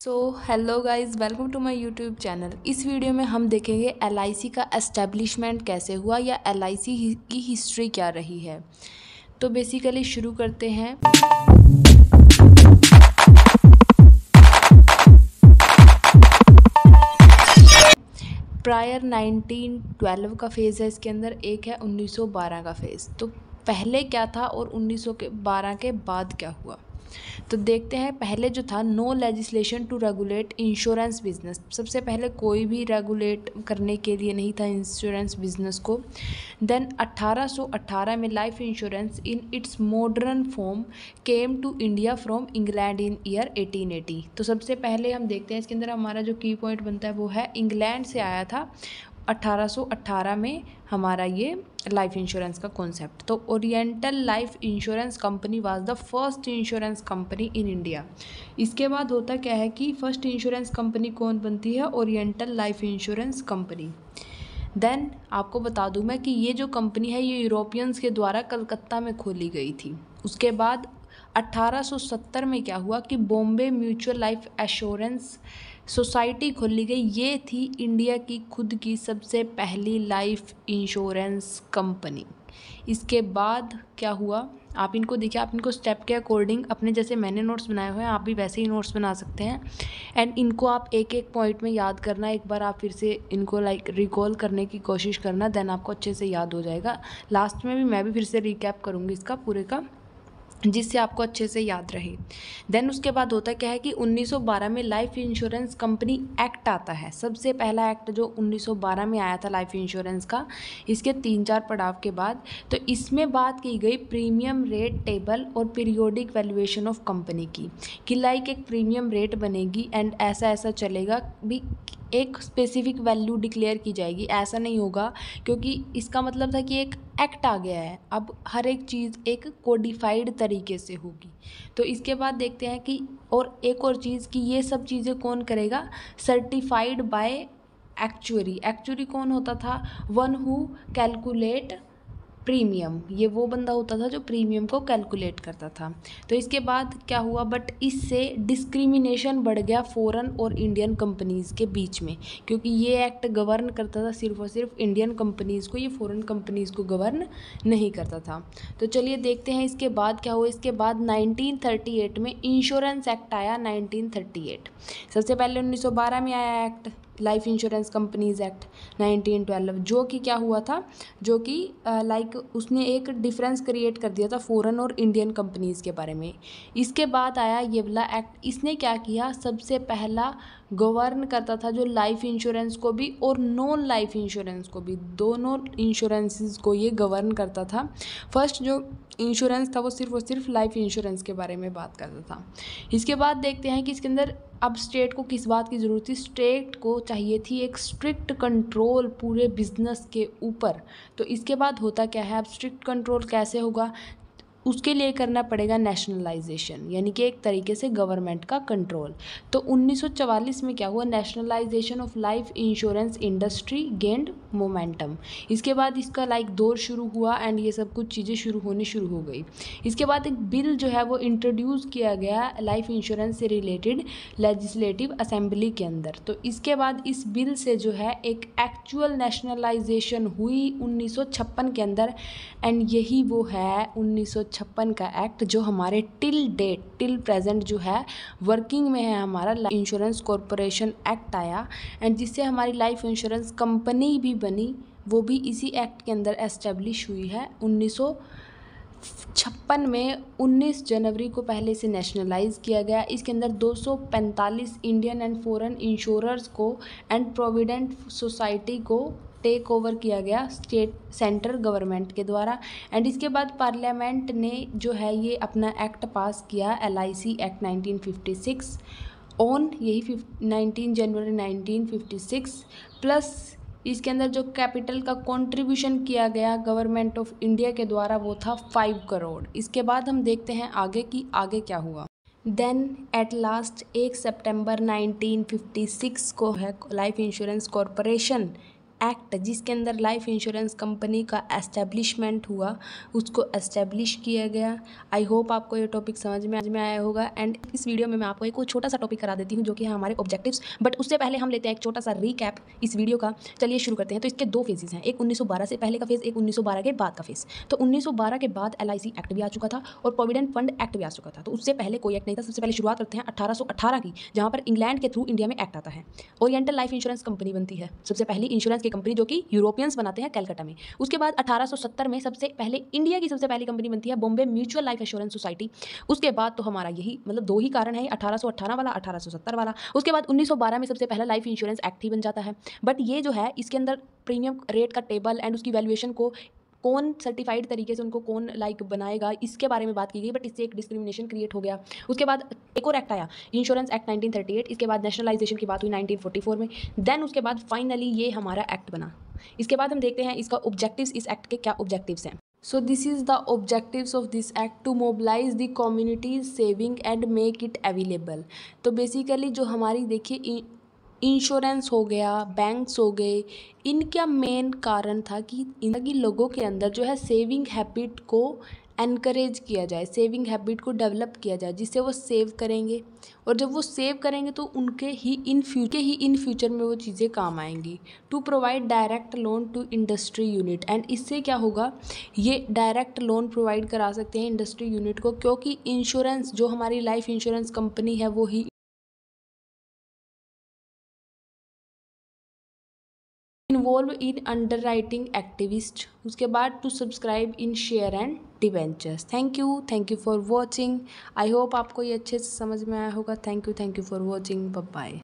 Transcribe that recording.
So hello guys, welcome to my YouTube channel. इस video में हम देखेंगे एलआईसी का एस्टेब्लिशमेंट कैसे हुआ या एलआईसी की हिस्ट्री क्या रही है। तो बेसिकली शुरू करते हैं। प्रायर 1912 का फेज़ है इसके अंदर, एक है 1912 का फेज़। तो पहले क्या था और 1912 के बाद क्या हुआ, तो देखते हैं। पहले जो था, no legislation to regulate insurance business. सबसे पहले कोई भी रेगुलेट करने के लिए नहीं था इंश्योरेंस बिजनेस को। देन 1818 में life insurance in its modern form came to India from England in year 1880। तो सबसे पहले हम देखते हैं इसके अंदर हमारा जो की पॉइंट बनता है वो है इंग्लैंड से आया था 1818 में हमारा ये लाइफ इंश्योरेंस का कॉन्सेप्ट। तो oriental Life Insurance company was the first insurance company in India. इसके बाद होता क्या है कि फर्स्ट इंश्योरेंस कंपनी कौन बनती है? Oriental Life Insurance Company. Then आपको बता दूं मैं कि ये जो कंपनी है ये यूरोपियंस के द्वारा कलकत्ता में खोली गई थी। उसके बाद 1870 में क्या हुआ कि Bombay mutual life assurance society खोली गई। ये थी इंडिया की खुद की सबसे पहली लाइफ इंश्योरेंस कंपनी। इसके बाद क्या हुआ, आप इनको देखिए, आप इनको स्टेप के अकॉर्डिंग अपने जैसे मैंने नोट्स बनाए हुए हैं आप भी वैसे ही नोट्स बना सकते हैं। एंड इनको आप एक एक पॉइंट में याद करना, एक बार आप फिर से इनको रिकॉल करने की कोशिश करना, देन आपको अच्छे से याद हो जाएगा। लास्ट में भी मैं भी फिर से रिकैप करूँगी इसका पूरे का, जिससे आपको अच्छे से याद रहे। देन उसके बाद होता क्या है कि 1912 में लाइफ इंश्योरेंस कंपनी एक्ट आता है। सबसे पहला एक्ट जो 1912 में आया था लाइफ इंश्योरेंस का, इसके 3-4 पड़ाव के बाद। तो इसमें बात की गई प्रीमियम रेट टेबल और पीरियोडिक वैल्यूएशन ऑफ कंपनी की, कि लाइक एक प्रीमियम रेट बनेगी एंड ऐसा ऐसा चलेगा भी, एक स्पेसिफिक वैल्यू डिक्लेयर की जाएगी। ऐसा नहीं होगा, क्योंकि इसका मतलब था कि एक एक्ट आ गया है, अब हर एक चीज़ एक कोडिफाइड तरीके से होगी। तो इसके बाद देखते हैं कि और एक और चीज़ कि ये सब चीज़ें कौन करेगा? Certified by actuary. एक्चुअरी कौन होता था? One who calculate premium. ये वो बंदा होता था जो प्रीमियम को कैलकुलेट करता था। तो इसके बाद क्या हुआ, बट इससे डिस्क्रिमिनेशन बढ़ गया फॉरेन और इंडियन कंपनीज़ के बीच में, क्योंकि ये एक्ट गवर्न करता था सिर्फ और सिर्फ इंडियन कंपनीज़ को, ये फॉरेन कंपनीज़ को गवर्न नहीं करता था। तो चलिए देखते हैं इसके बाद क्या हुआ। इसके बाद 1938 में इंश्योरेंस एक्ट आया। 1938 सबसे पहले 1912 में आया act life insurance companies act 1912, जो कि क्या हुआ था, जो कि लाइक उसने एक डिफरेंस क्रिएट कर दिया था फॉरेन और इंडियन कंपनीज़ के बारे में। इसके बाद आया ये वाला एक्ट। इसने क्या किया, सबसे पहला गवर्न करता था जो लाइफ इंश्योरेंस को भी और नॉन लाइफ इंश्योरेंस को भी, दोनों इंश्योरेंसेस को ये गवर्न करता था। फर्स्ट जो इंश्योरेंस था वो सिर्फ और सिर्फ लाइफ इंश्योरेंस के बारे में बात करता था। इसके बाद देखते हैं कि इसके अंदर अब स्टेट को किस बात की ज़रूरत थी? स्टेट को चाहिए थी एक स्ट्रिक्ट कंट्रोल पूरे बिजनेस के ऊपर। तो इसके बाद होता क्या है, अब स्ट्रिक्ट कंट्रोल कैसे होगा? उसके लिए करना पड़ेगा नेशनलाइजेशन, यानी कि एक तरीके से गवर्नमेंट का कंट्रोल। तो 1944 में क्या हुआ, nationalisation of life insurance industry gained momentum. इसके बाद इसका दौर शुरू हुआ एंड ये सब कुछ चीज़ें शुरू होनी शुरू हो गई। इसके बाद एक बिल जो है वो इंट्रोड्यूस किया गया लाइफ इंश्योरेंस से रिलेटेड लेजिस्लेटिव असेंबली के अंदर। तो इसके बाद इस बिल से जो है एक एक्चुअल नेशनलाइजेशन हुई 1956 के अंदर, एंड यही वो है 1956 का एक्ट जो हमारे टिल प्रेजेंट जो है वर्किंग में है। हमारा इंश्योरेंस कॉरपोरेशन एक्ट आया एंड जिससे हमारी लाइफ इंश्योरेंस कंपनी भी बनी, वो भी इसी एक्ट के अंदर एस्टेब्लिश हुई है 1956 में। 19 जनवरी को पहले से नेशनलाइज किया गया। इसके अंदर 245 इंडियन एंड फॉरेन इंश्योरर्स को एंड प्रोविडेंट सोसाइटी को टेक ओवर किया गया स्टेट सेंट्रल गवर्नमेंट के द्वारा। एंड इसके बाद पार्लियामेंट ने जो है ये अपना एक्ट पास किया, LIC एक्ट 1956 ऑन यही 19 जनवरी 1956। प्लस इसके अंदर जो कैपिटल का कंट्रीब्यूशन किया गया गवर्नमेंट ऑफ इंडिया के द्वारा वो था 5 करोड़। इसके बाद हम देखते हैं आगे की आगे क्या हुआ। देन एट लास्ट 1 सितंबर 1956 को है लाइफ इंश्योरेंस कॉरपोरेशन एक्ट जिसके अंदर लाइफ इंश्योरेंस कंपनी का एस्टेब्लिशमेंट हुआ, उसको एस्टेब्लिश किया गया। आई होप आपको ये टॉपिक समझ में आया होगा। एंड इस वीडियो में मैं आपको एक छोटा सा टॉपिक करा देती हूँ जो कि है हमारे ऑब्जेक्टिव्स। बट उससे पहले हम लेते हैं एक छोटा सा रीकैप इस वीडियो का। चलिए शुरू करते हैं। तो इसके 2 फेजेस हैं, एक 1912 से पहले का फेज़, एक 1912 के बाद का फेज़। तो 1912 के बाद LIC एक्ट भी आ चुका था और प्रोविडेंट फंड एक्ट भी आ चुका था। तो उससे पहले कोई एक्ट नहीं था। सबसे पहले शुरुआत करते हैं 1818 की, जहाँ पर इंग्लैंड के थ्रू इंडिया में एक्ट आता है। ओरिएंटल लाइफ इंश्योरेंस कंपनी बनती है, सबसे पहली इंश्योरेंस की कंपनी जो कि यूरोपियंस बनाते हैं कलकत्ता में। उसके बाद 1870 में सबसे पहले इंडिया की सबसे पहली कंपनी बनती है Bombay mutual life assurance society. उसके बाद तो हमारा यही मतलब 2 ही कारण है, 1818 वाला, 1870 वाला। उसके बाद 1912 में सबसे पहला लाइफ इंश्योरेंस एक्ट ही बन जाता है। बट ये जो है इसके अंदर प्रीमियम रेट का टेबल एंड उसकी वैल्यूएशन को कौन सर्टिफाइड तरीके से उनको कौन बनाएगा, इसके बारे में बात की गई। बट इससे एक डिस्क्रिमिनेशन क्रिएट हो गया। उसके बाद एक और एक्ट आया, इंश्योरेंस एक्ट 1938। इसके बाद नेशनलाइजेशन की बात हुई 1944 में। देन उसके बाद फाइनली ये हमारा एक्ट बना। इसके बाद हम देखते हैं इसका ऑब्जेक्टिव्स, इस एक्ट के क्या ऑब्जेक्टिव्स हैं। So this is the objectives of this act to mobilize the community's saving and make it available। तो बेसिकली जो हमारी देखिए इंश्योरेंस हो गया, बैंक्स हो गए, इनका मेन कारण था कि इनकी लोगों के अंदर जो है सेविंग हैबिट को एनकरेज किया जाए, सेविंग हैबिट को डेवलप किया जाए, जिससे वो सेव करेंगे और जब वो सेव करेंगे तो उनके ही इन फ्यूचर में वो चीज़ें काम आएंगी। To provide direct loan to industry unit, and इससे क्या होगा, ये डायरेक्ट लोन प्रोवाइड करा सकते हैं इंडस्ट्री यूनिट को, क्योंकि इंश्योरेंस जो हमारी लाइफ इंश्योरेंस कंपनी है वो ही इन्वॉल्व इन अंडरराइटिंग एक्टिविस्ट। उसके बाद to subscribe in share and debentures. Thank you for watching. I hope आपको ये अच्छे से समझ में आया होगा। Thank you for watching. Bye bye.